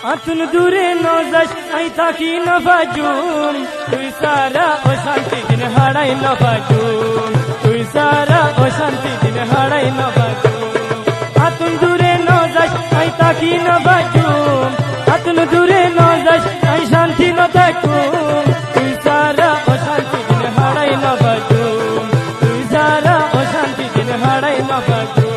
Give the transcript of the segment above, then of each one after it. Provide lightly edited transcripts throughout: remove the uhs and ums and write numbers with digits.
আতুন দূরে নজাস আই থাকি না বাজুম তুই সারা ও শান্তি দিন হারাই না বাজুম তুই সারা ও শান্তি দিন হারাই না বাজুম আতুন দূরে নজাস আই থাকি না বাজুম আতুন দূরে নজাস আই শান্তি না থাকুম তুই সারা ও শান্তি দিন হারাই না বাজুম তুই সারা ও শান্তি দিন হারাই না বাজুম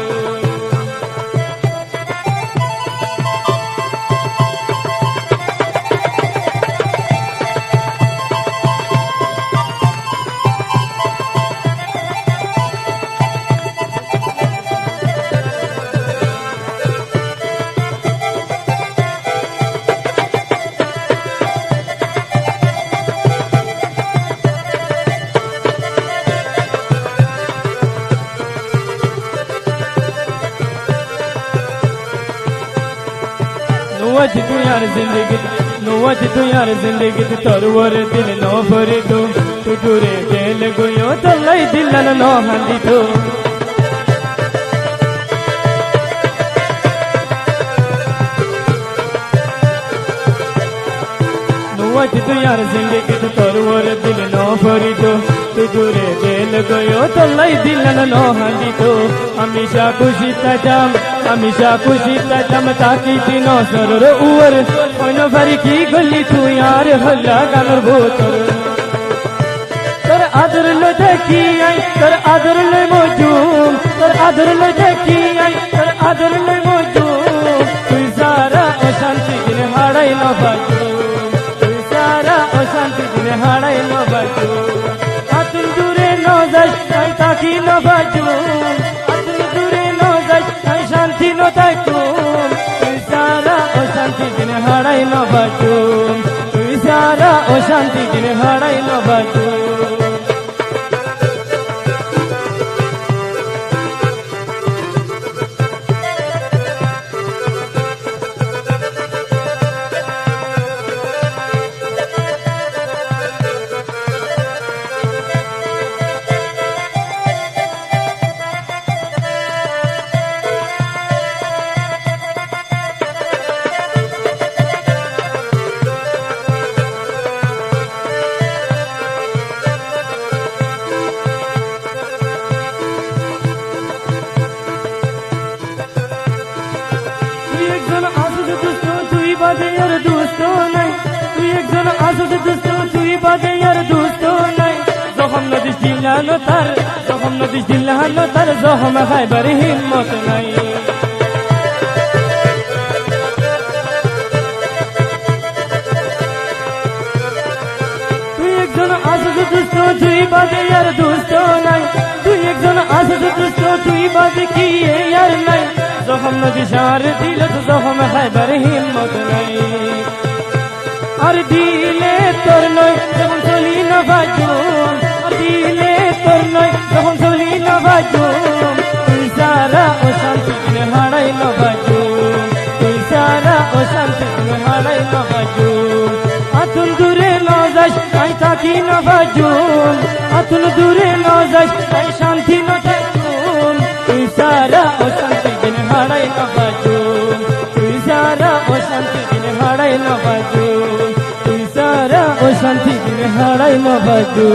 नौज तू यार जिंदगी तरवर दिल नो भरे दो तू दूरे दिल गोयो तलाई दिल नो हंदी तो नौज तू यार जिंदगी तरवर दिल नो भरे दो तू दूरे दिल गोयो तलाई दिल नो हंदी तो हमेशा खुशी तजम ताकि दिनो सरोर उवर ओनो भरी की गली तू यार हल्ला गानर भोतर तर आदर लो देखी आई तर आदर ले मौजूम तर आदर लो देखी आई तर आदर ले मौजूम तू सारा अशांति दिन हाड़ाई न बाजू तू सारा अशांति दिन हाड़ाई न बाजू आतुन दूरे न जाश आई ताकि न बाजू no takum তুই সারা ও শান্তি দিন হারাই ন বাজুম তুই সারা ও শান্তি দিন হারাই ন বাজুম यार दोस्तों नहीं तू एक जन आसुद दोस्तों तू बाजे यार दोस्तों नहीं जखम नदिश दिलानो तार जखम नदिश दिलानो तार जखम खाइबार हिम्मत नहीं तू एक जन आसुद दोस्तों तू बाजे यार दोस्तों नहीं तू एक जन आसुद दोस्तों तू बाजे की यार नहीं जखम नदिश आर दिल तो जखम खाइबार हिम्मत नहीं আর দিলে তোর নয় যখন চলি না বাজুম আর দিলে তোর নয় যখন চলি না বাজুম তুই সারা ও শান্তি দিন হারাই না বাজুম তুই সারা ও শান্তি দিন হারাই না বাজুম আতুন দূরে ন যাস আই থাকি না বাজুম আতুন দূরে ন যাস আই শান্তি না থাকুম তুই সারা ও শান্তি দিন হারাই না বাজুম তুই সারা ও শান্তি দিন হারাই না বাজুম শান্তি দিন হারাই না বাজু